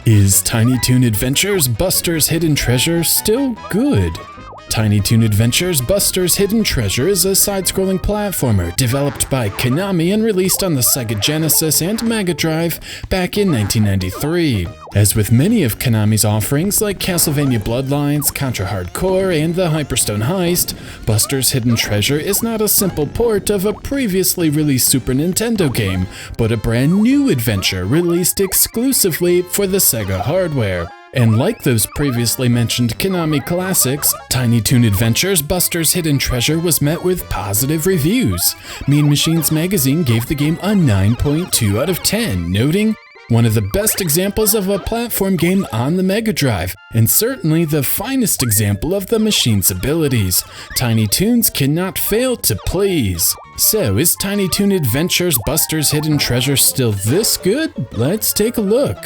Is Tiny Toon Adventures Buster's Hidden Treasure still good? Tiny Toon Adventures Buster's Hidden Treasure is a side-scrolling platformer developed by Konami and released on the Sega Genesis and Mega Drive back in 1993. As with many of Konami's offerings like Castlevania Bloodlines, Contra Hardcore, and the Hyperstone Heist, Buster's Hidden Treasure is not a simple port of a previously released Super Nintendo game, but a brand new adventure released exclusively for the Sega hardware. And like those previously mentioned Konami classics, Tiny Toon Adventures Buster's Hidden Treasure was met with positive reviews. Mean Machines magazine gave the game a 9.2 out of 10, noting, "One of the best examples of a platform game on the Mega Drive, and certainly the finest example of the machine's abilities. Tiny Toons cannot fail to please." So, is Tiny Toon Adventures Buster's Hidden Treasure still this good? Let's take a look.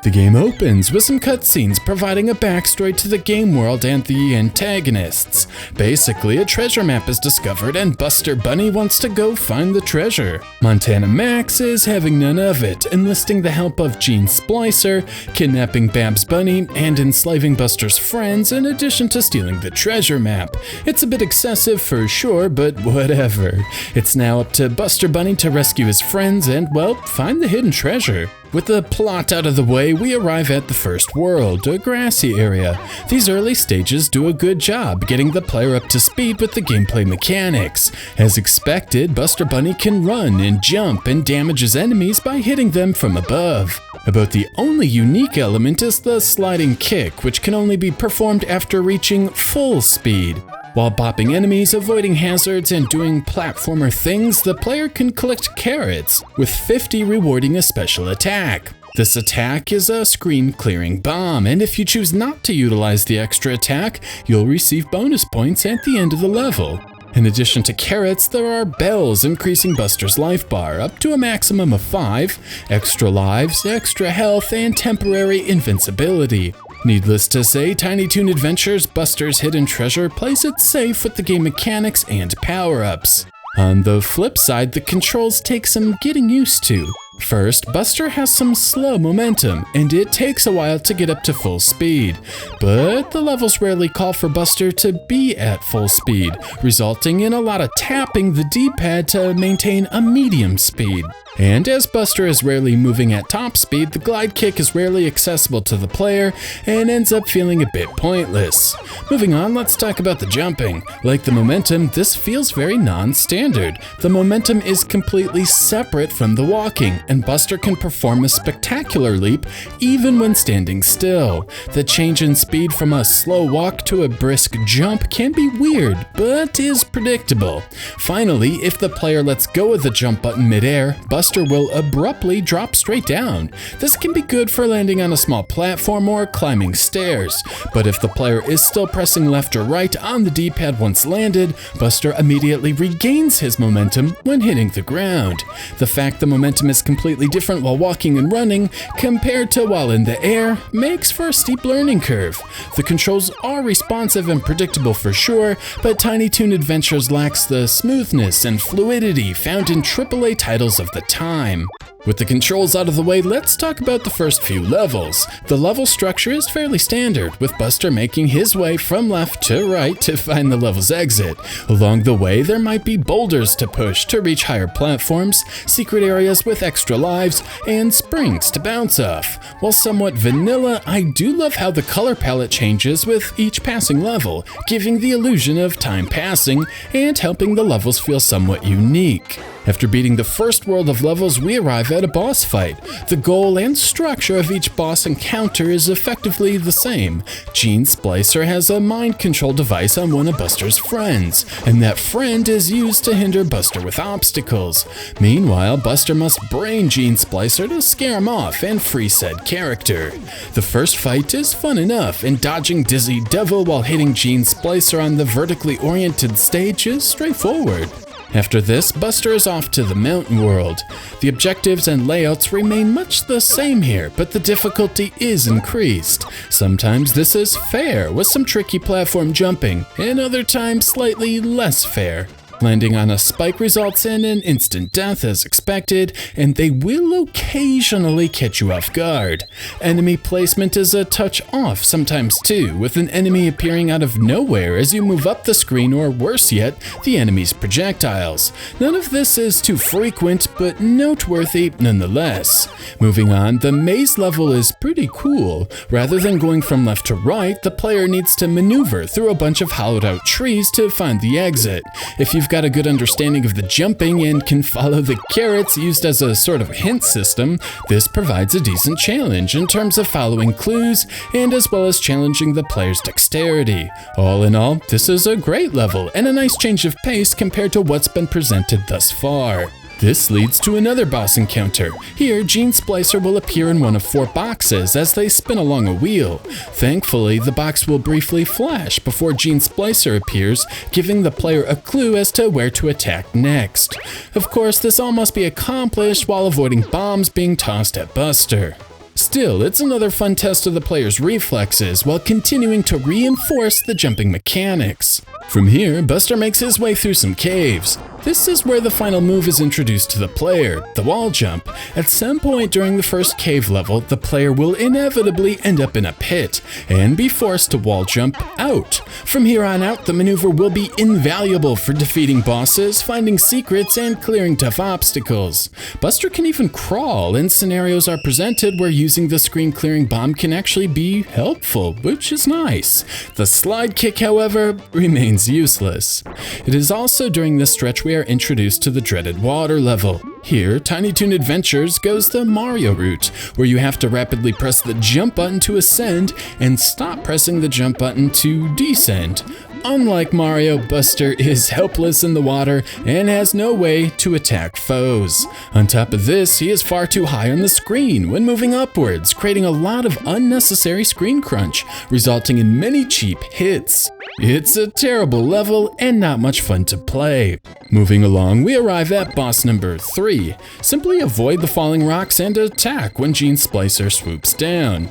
The game opens with some cutscenes providing a backstory to the game world and the antagonists. Basically, a treasure map is discovered and Buster Bunny wants to go find the treasure. Montana Max is having none of it, enlisting the help of Gene Splicer, kidnapping Babs Bunny, and enslaving Buster's friends in addition to stealing the treasure map. It's a bit excessive for sure, but whatever. It's now up to Buster Bunny to rescue his friends and, well, find the hidden treasure. With the plot out of the way, we arrive at the first world, a grassy area. These early stages do a good job getting the player up to speed with the gameplay mechanics. As expected, Buster Bunny can run and jump and damage his enemies by hitting them from above. About the only unique element is the sliding kick, which can only be performed after reaching full speed. While bopping enemies, avoiding hazards, and doing platformer things, the player can collect carrots, with 50 rewarding a special attack. This attack is a screen-clearing bomb, and if you choose not to utilize the extra attack, you'll receive bonus points at the end of the level. In addition to carrots, there are bells increasing Buster's life bar up to a maximum of 5, extra lives, extra health, and temporary invincibility. Needless to say, Tiny Toon Adventures Buster's Hidden Treasure plays it safe with the game mechanics and power-ups. On the flip side, the controls take some getting used to. First, Buster has some slow momentum, and it takes a while to get up to full speed. But the levels rarely call for Buster to be at full speed, resulting in a lot of tapping the D-pad to maintain a medium speed. And as Buster is rarely moving at top speed, the glide kick is rarely accessible to the player and ends up feeling a bit pointless. Moving on, let's talk about the jumping. Like the momentum, this feels very non-standard. The momentum is completely separate from the walking, and Buster can perform a spectacular leap even when standing still. The change in speed from a slow walk to a brisk jump can be weird, but is predictable. Finally, if the player lets go of the jump button midair, Buster will abruptly drop straight down. This can be good for landing on a small platform or climbing stairs, but if the player is still pressing left or right on the D-pad once landed, Buster immediately regains his momentum when hitting the ground. The fact the momentum is completely different while walking and running compared to while in the air makes for a steep learning curve. The controls are responsive and predictable for sure, but Tiny Toon Adventures lacks the smoothness and fluidity found in AAA titles of the time. With the controls out of the way, let's talk about the first few levels. The level structure is fairly standard, with Buster making his way from left to right to find the level's exit. Along the way, there might be boulders to push to reach higher platforms, secret areas with extra lives, and springs to bounce off. While somewhat vanilla, I do love how the color palette changes with each passing level, giving the illusion of time passing and helping the levels feel somewhat unique. After beating the first world of levels, we arrive at a boss fight. The goal and structure of each boss encounter is effectively the same. Gene Splicer has a mind control device on one of Buster's friends, and that friend is used to hinder Buster with obstacles. Meanwhile, Buster must brain Gene Splicer to scare him off and free said character. The first fight is fun enough, and dodging Dizzy Devil while hitting Gene Splicer on the vertically oriented stage is straightforward. After this, Buster is off to the mountain world. The objectives and layouts remain much the same here, but the difficulty is increased. Sometimes this is fair, with some tricky platform jumping, and other times slightly less fair. Landing on a spike results in an instant death as expected, and they will occasionally catch you off guard. Enemy placement is a touch off sometimes too, with an enemy appearing out of nowhere as you move up the screen, or worse yet, the enemy's projectiles. None of this is too frequent, but noteworthy nonetheless. Moving on, the maze level is pretty cool. Rather than going from left to right, the player needs to maneuver through a bunch of hollowed out trees to find the exit. If you've got a good understanding of the jumping and can follow the carrots used as a sort of hint system, this provides a decent challenge in terms of following clues and as well as challenging the player's dexterity. All in all, this is a great level and a nice change of pace compared to what's been presented thus far. This leads to another boss encounter. Here, Gene Splicer will appear in one of 4 boxes as they spin along a wheel. Thankfully, the box will briefly flash before Gene Splicer appears, giving the player a clue as to where to attack next. Of course, this all must be accomplished while avoiding bombs being tossed at Buster. Still, it's another fun test of the player's reflexes while continuing to reinforce the jumping mechanics. From here, Buster makes his way through some caves. This is where the final move is introduced to the player, the wall jump. At some point during the first cave level, the player will inevitably end up in a pit and be forced to wall jump out. From here on out, the maneuver will be invaluable for defeating bosses, finding secrets, and clearing tough obstacles. Buster can even crawl, and scenarios are presented where using the screen clearing bomb can actually be helpful, which is nice. The slide kick, however, remains useless. It is also during this stretch we are introduced to the dreaded water level. Here, Tiny Toon Adventures goes the Mario route, where you have to rapidly press the jump button to ascend and stop pressing the jump button to descend. Unlike Mario, Buster is helpless in the water and has no way to attack foes. On top of this, he is far too high on the screen when moving upwards, creating a lot of unnecessary screen crunch, resulting in many cheap hits. It's a terrible level and not much fun to play. Moving along, we arrive at boss number 3. Simply avoid the falling rocks and attack when Gene Splicer swoops down.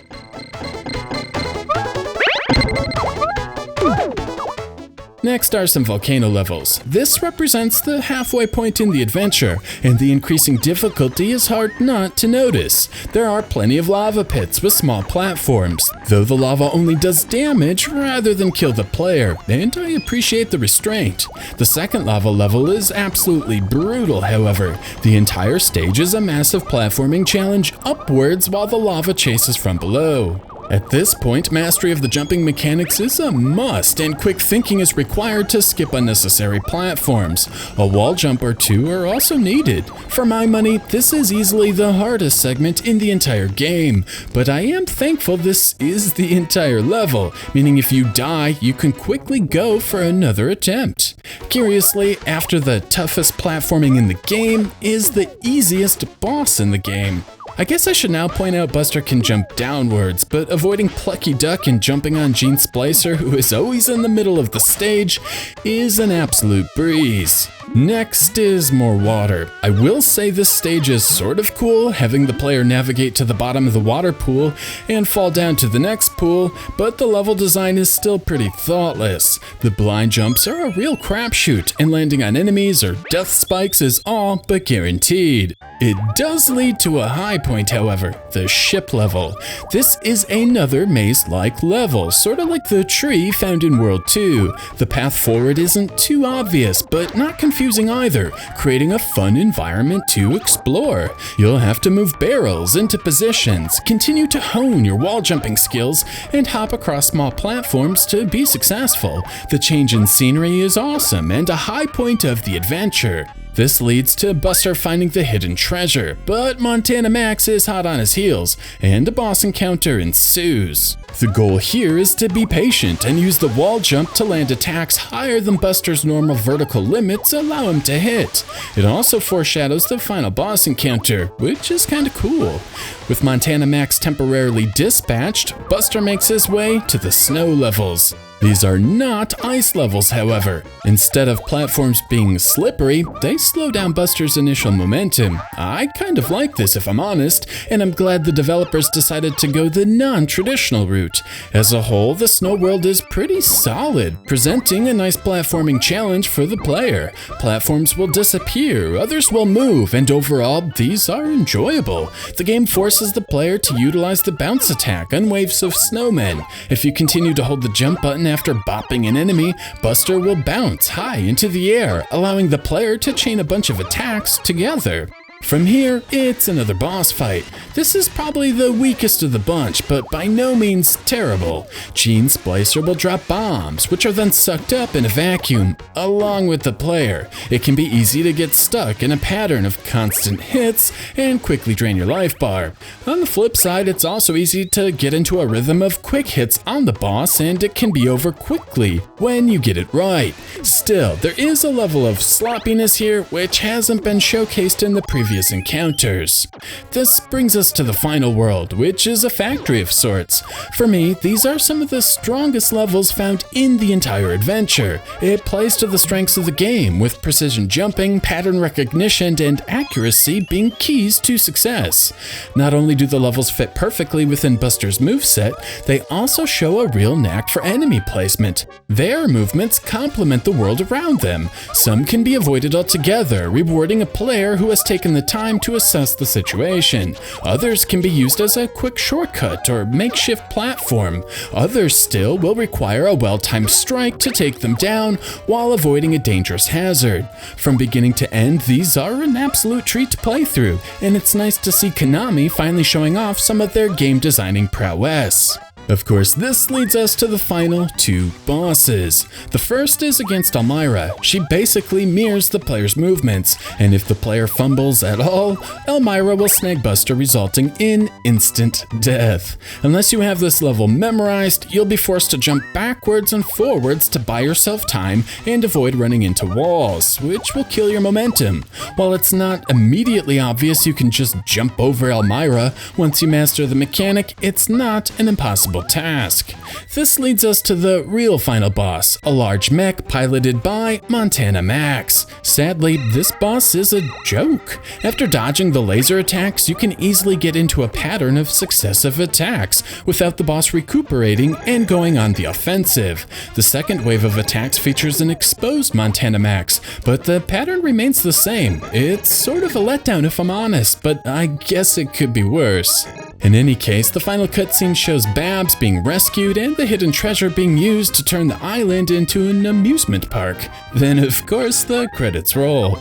Next are some volcano levels. This represents the halfway point in the adventure, and the increasing difficulty is hard not to notice. There are plenty of lava pits with small platforms, though the lava only does damage rather than kill the player, and I appreciate the restraint. The second lava level is absolutely brutal, however. The entire stage is a massive platforming challenge upwards while the lava chases from below. At this point, mastery of the jumping mechanics is a must, and quick thinking is required to skip unnecessary platforms. A wall jump or two are also needed. For my money, this is easily the hardest segment in the entire game, but I am thankful this is the entire level, meaning if you die, you can quickly go for another attempt. Curiously, after the toughest platforming in the game is the easiest boss in the game. I guess I should now point out Buster can jump downwards, but avoiding Plucky Duck and jumping on Gene Splicer, who is always in the middle of the stage, is an absolute breeze. Next is more water. I will say this stage is sort of cool, having the player navigate to the bottom of the water pool and fall down to the next pool, but the level design is still pretty thoughtless. The blind jumps are a real crapshoot, and landing on enemies or death spikes is all but guaranteed. It does lead to a high point, however, the ship level. This is another maze-like level, sort of like the tree found in World 2. The path forward isn't too obvious, but not confusing either, creating a fun environment to explore. You'll have to move barrels into positions, continue to hone your wall jumping skills, and hop across small platforms to be successful. The change in scenery is awesome and a high point of the adventure. This leads to Buster finding the hidden treasure, but Montana Max is hot on his heels, and a boss encounter ensues. The goal here is to be patient and use the wall jump to land attacks higher than Buster's normal vertical limits allow him to hit. It also foreshadows the final boss encounter, which is kinda cool. With Montana Max temporarily dispatched, Buster makes his way to the snow levels. These are not ice levels, however. Instead of platforms being slippery, they slow down Buster's initial momentum. I kind of like this, if I'm honest, and I'm glad the developers decided to go the non-traditional route. As a whole, the snow world is pretty solid, presenting a nice platforming challenge for the player. Platforms will disappear, others will move, and overall, these are enjoyable. The game forces the player to utilize the bounce attack on waves of snowmen. If you continue to hold the jump button after bopping an enemy, Buster will bounce high into the air, allowing the player to chain a bunch of attacks together. From here, it's another boss fight. This is probably the weakest of the bunch, but by no means terrible. Gene Splicer will drop bombs, which are then sucked up in a vacuum, along with the player. It can be easy to get stuck in a pattern of constant hits and quickly drain your life bar. On the flip side, it's also easy to get into a rhythm of quick hits on the boss, and it can be over quickly when you get it right. Still, there is a level of sloppiness here, which hasn't been showcased in the previous encounters. This brings us to the final world, which is a factory of sorts. For me, these are some of the strongest levels found in the entire adventure. It plays to the strengths of the game, with precision jumping, pattern recognition, and accuracy being keys to success. Not only do the levels fit perfectly within Buster's moveset, they also show a real knack for enemy placement. Their movements complement the world around them. Some can be avoided altogether, rewarding a player who has taken the time to assess the situation. Others can be used as a quick shortcut or makeshift platform. Others still will require a well-timed strike to take them down while avoiding a dangerous hazard. From beginning to end, these are an absolute treat to play through, and it's nice to see Konami finally showing off some of their game designing prowess. Of course, this leads us to the final two bosses. The first is against Elmira. She basically mirrors the player's movements, and if the player fumbles at all, Elmira will snag Buster, resulting in instant death. Unless you have this level memorized, you'll be forced to jump backwards and forwards to buy yourself time and avoid running into walls, which will kill your momentum. While it's not immediately obvious you can just jump over Elmira, once you master the mechanic, it's not an impossible task. This leads us to the real final boss, a large mech piloted by Montana Max. Sadly, this boss is a joke. After dodging the laser attacks, you can easily get into a pattern of successive attacks without the boss recuperating and going on the offensive. The second wave of attacks features an exposed Montana Max, but the pattern remains the same. It's sort of a letdown if I'm honest, but I guess it could be worse. In any case, the final cutscene shows Babs being rescued and the hidden treasure being used to turn the island into an amusement park. Then, of course, the credits roll.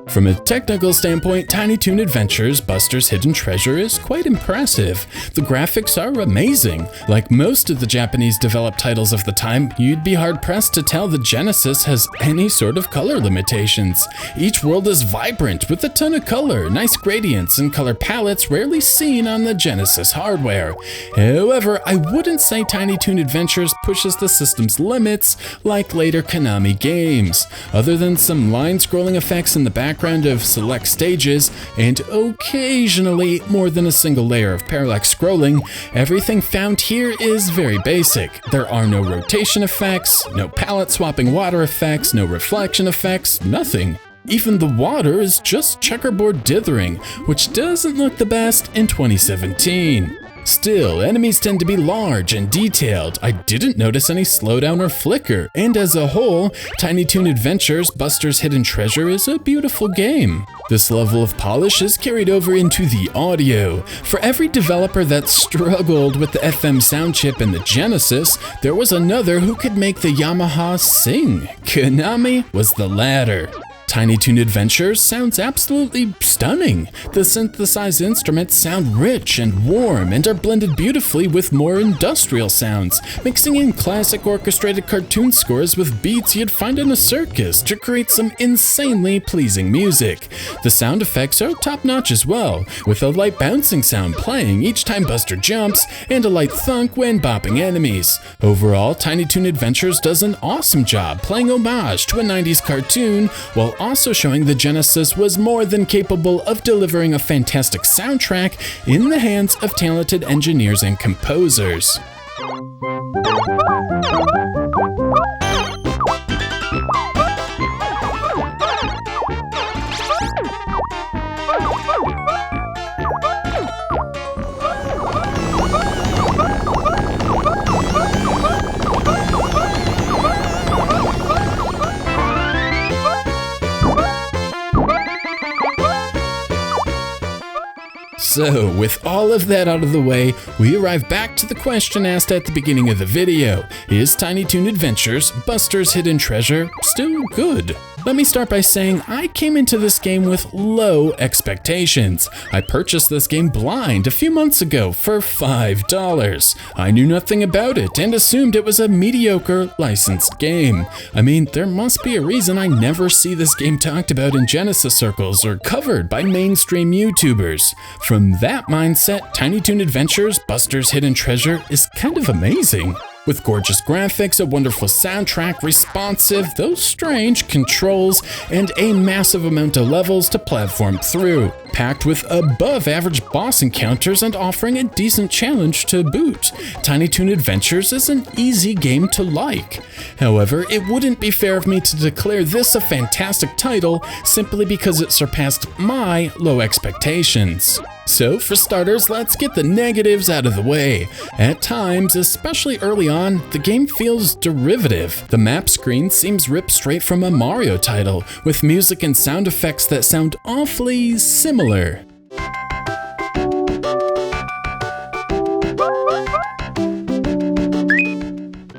From a technical standpoint, Tiny Toon Adventures Buster's Hidden Treasure is quite impressive. The graphics are amazing. Like most of the Japanese developed titles of the time, you'd be hard-pressed to tell the Genesis has any sort of color limitations. Each world is vibrant with a ton of color, nice gradients, and color palettes rarely seen on the Genesis hardware. However, I wouldn't say Tiny Toon Adventures pushes the system's limits like later Konami games. Other than some line-scrolling effects in the background of select stages, and occasionally more than a single layer of parallax scrolling, everything found here is very basic. There are no rotation effects, no palette swapping water effects, no reflection effects, nothing. Even the water is just checkerboard dithering, which doesn't look the best in 2017. Still, enemies tend to be large and detailed. I didn't notice any slowdown or flicker, and as a whole, Tiny Toon Adventures Buster's Hidden Treasure is a beautiful game. This level of polish is carried over into the audio. For every developer that struggled with the FM sound chip in the Genesis, there was another who could make the Yamaha sing. Konami was the latter. Tiny Toon Adventures sounds absolutely stunning. The synthesized instruments sound rich and warm and are blended beautifully with more industrial sounds, mixing in classic orchestrated cartoon scores with beats you'd find in a circus to create some insanely pleasing music. The sound effects are top-notch as well, with a light bouncing sound playing each time Buster jumps and a light thunk when bopping enemies. Overall, Tiny Toon Adventures does an awesome job playing homage to a 90s cartoon while also showing the Genesis was more than capable of delivering a fantastic soundtrack in the hands of talented engineers and composers. So, with all of that out of the way, we arrive back to the question asked at the beginning of the video. Is Tiny Toon Adventures, Buster's Hidden Treasure, still good? Let me start by saying I came into this game with low expectations. I purchased this game blind a few months ago for $5. I knew nothing about it and assumed it was a mediocre licensed game. I mean, there must be a reason I never see this game talked about in Genesis circles or covered by mainstream YouTubers. From that mindset, Tiny Toon Adventures, Buster's Hidden Treasure is kind of amazing. With gorgeous graphics, a wonderful soundtrack, responsive, though strange, controls, and a massive amount of levels to platform through, packed with above-average boss encounters and offering a decent challenge to boot. Tiny Toon Adventures is an easy game to like. However, it wouldn't be fair of me to declare this a fantastic title simply because it surpassed my low expectations. So, for starters, let's get the negatives out of the way. At times, especially early on, the game feels derivative. The map screen seems ripped straight from a Mario title, with music and sound effects that sound awfully similar.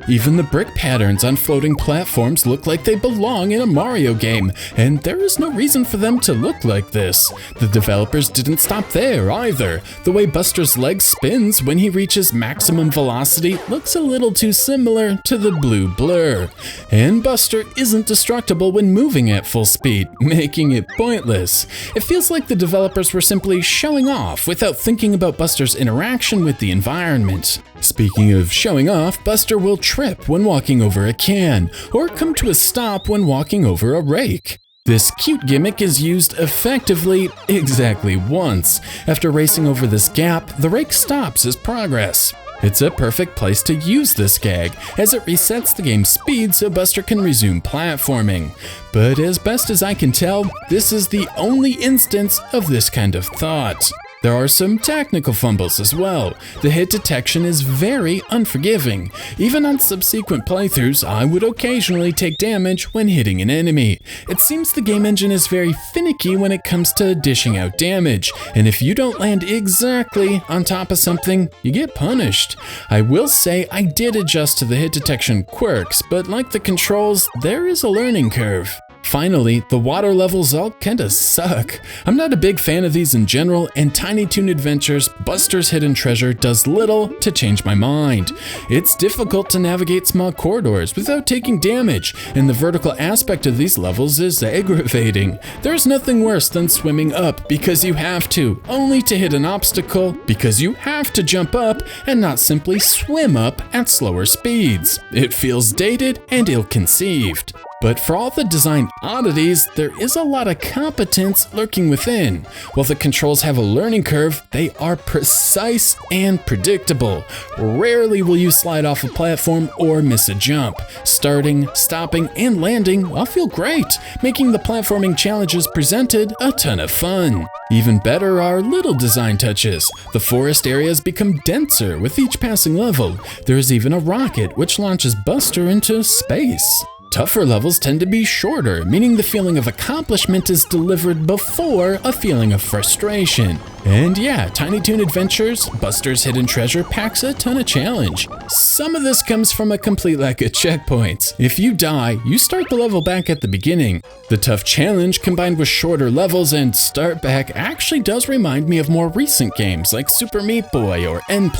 Even the brick patterns on floating platforms look like they belong in a Mario game, and there is no reason for them to look like this. The developers didn't stop there either. The way Buster's leg spins when he reaches maximum velocity looks a little too similar to the blue blur. And Buster isn't destructible when moving at full speed, making it pointless. It feels like the developers were simply showing off without thinking about Buster's interaction with the environment. Speaking of showing off, Buster will trip when walking over a can, or come to a stop when walking over a rake. This cute gimmick is used effectively exactly once. After racing over this gap, the rake stops his progress. It's a perfect place to use this gag, as it resets the game's speed so Buster can resume platforming. But as best as I can tell, this is the only instance of this kind of thought. There are some technical fumbles as well. The hit detection is very unforgiving. Even on subsequent playthroughs, I would occasionally take damage when hitting an enemy. It seems the game engine is very finicky when it comes to dishing out damage, and if you don't land exactly on top of something, you get punished. I will say I did adjust to the hit detection quirks, but like the controls, there is a learning curve. Finally, the water levels all kinda suck. I'm not a big fan of these in general, and Tiny Toon Adventures, Buster's Hidden Treasure does little to change my mind. It's difficult to navigate small corridors without taking damage, and the vertical aspect of these levels is aggravating. There's nothing worse than swimming up because you have to, only to hit an obstacle because you have to jump up and not simply swim up at slower speeds. It feels dated and ill-conceived. But for all the design oddities, there is a lot of competence lurking within. While the controls have a learning curve, they are precise and predictable. Rarely will you slide off a platform or miss a jump. Starting, stopping, and landing all feel great, making the platforming challenges presented a ton of fun. Even better are little design touches. The forest areas become denser with each passing level. There is even a rocket which launches Buster into space. Tougher levels tend to be shorter, meaning the feeling of accomplishment is delivered before a feeling of frustration. And yeah, Tiny Toon Adventures, Buster's Hidden Treasure packs a ton of challenge. Some of this comes from a complete lack of checkpoints. If you die, you start the level back at the beginning. The tough challenge combined with shorter levels and start back actually does remind me of more recent games like Super Meat Boy or N+.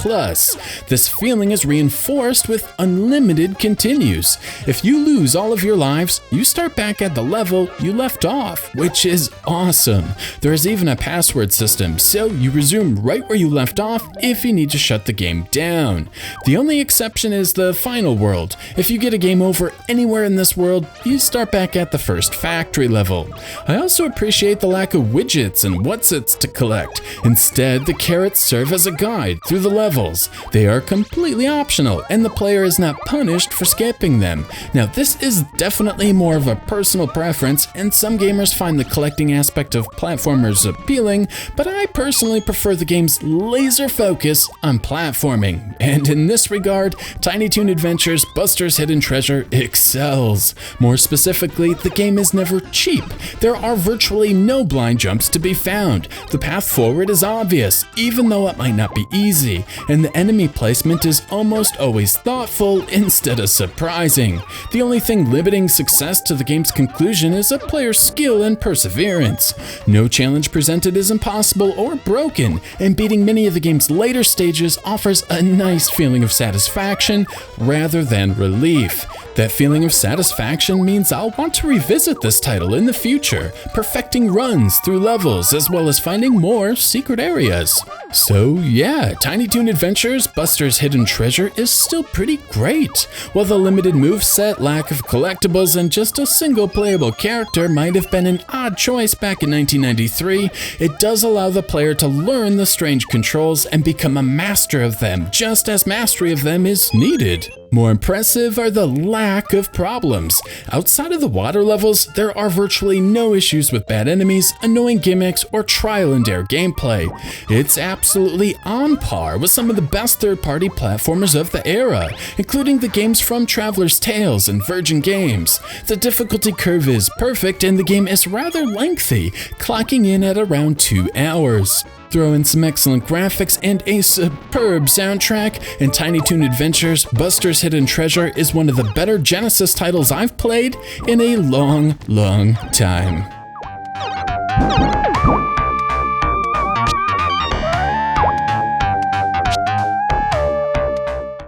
This feeling is reinforced with unlimited continues. If you lose all of your lives, you start back at the level you left off, which is awesome. There is even a password system, so you resume right where you left off if you need to shut the game down. The only exception is the final world. If you get a game over anywhere in this world, you start back at the first factory level. I also appreciate the lack of widgets and whatsits to collect. Instead, the carrots serve as a guide through the levels. They are completely optional, and the player is not punished for skipping them. Now, this is definitely more of a personal preference, and some gamers find the collecting aspect of platformers appealing, but I personally prefer the game's laser focus on platforming. And in this regard, Tiny Toon Adventures Buster's Hidden Treasure excels. More specifically, the game is never cheap. There are virtually no blind jumps to be found. The path forward is obvious, even though it might not be easy, and the enemy placement is almost always thoughtful instead of surprising. The only thing limiting success to the game's conclusion is a player's skill and perseverance. No challenge presented is impossible or broken, and beating many of the game's later stages offers a nice feeling of satisfaction rather than relief. That feeling of satisfaction means I'll want to revisit this title in the future, perfecting runs through levels as well as finding more secret areas. So yeah, Tiny Toon Adventures Buster's Hidden Treasure is still pretty great. While the limited moveset, lack of collectibles, and just a single playable character might have been an odd choice back in 1993, it does allow the player to learn the strange controls and become a master of them, just as mastery of them is needed. More impressive are the lack of problems. Outside of the water levels, there are virtually no issues with bad enemies, annoying gimmicks, or trial-and-error gameplay. It's absolutely on par with some of the best third-party platformers of the era, including the games from Traveler's Tales and Virgin Games. The difficulty curve is perfect, and the game is rather lengthy, clocking in at around 2 hours. Throw in some excellent graphics and a superb soundtrack, and Tiny Toon Adventures Buster's Hidden Treasure is one of the better Genesis titles I've played in a long, long time.